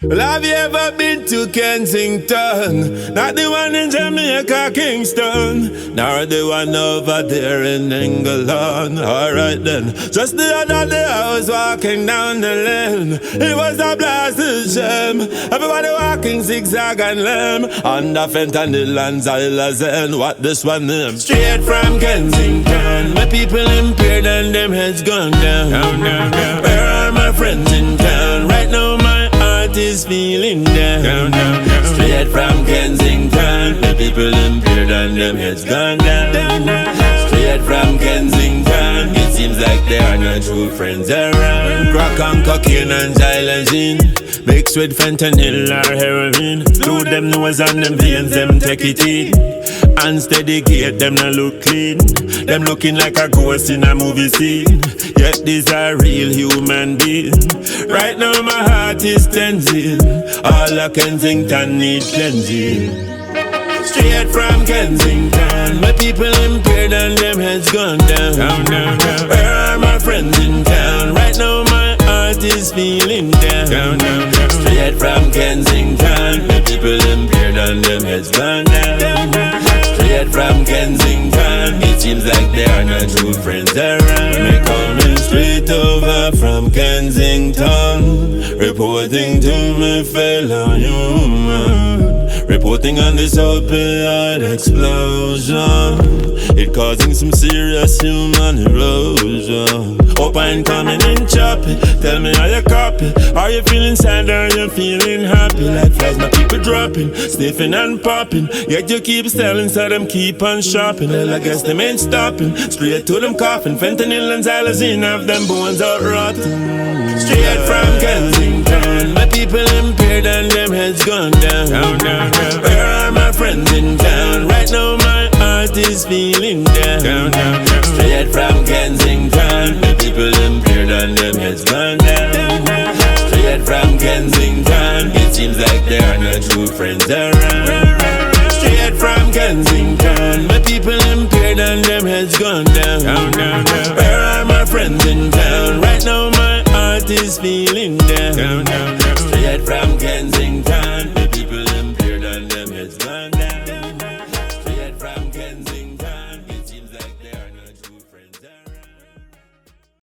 Well, have you ever been to Kensington? Not the one in Jamaica, Kingston, nor the one over there in England. Alright then, just the other day I was walking down the lane. It was a blasted gem. Everybody walking zigzag and lame on the fentanyl and xylazine. What this one name? Straight from Kensington. My people impaired and them heads gone down. Where are my friends in town? Right now my heart is feeling down. Straight from Kensington. The people impaired and them heads gone down. Straight from Kensington. It seems like there are no true friends around. Crack and cocaine and xylazine mixed with fentanyl or heroin. Two them nose and them veins, them take it in. Unsteady gate, them not look clean. Them looking like a ghost in a movie scene. Yet these are real human beings. Right now my heart is tensing. All of Kensington need cleansing. Straight from Kensington. My people impaired and them heads gone down. Where are my friends in town? Right now my heart is feeling down. Straight from Kensington. My people impaired and them heads gone down. Straight from Kensington. It seems like there are no true friends around. Me coming straight over from Kensington, reporting to my fellow human. Reporting on this opioid explosion. It causing some serious human erosion. Hope I ain't coming in choppy. Tell me how you copy. Are you feeling sad or are you feeling happy? Like flies my people dropping, sniffing and popping. Yet you keep selling so them keep on shopping. Well I guess them ain't stopping. Straight to them coffin. Fentanyl and xylazine have them bones out rotten. Straight from Kensington. My people impaired and them heads gone down. Where are my friends in town? Right now my heart is feeling down. Straight from Kensington. My people impaired and them heads gone down. Straight from Kensington. It seems like there are no true friends around. Straight from Kensington. My people impaired and them heads gone down. Where are my friends in town? Right now my heart is feeling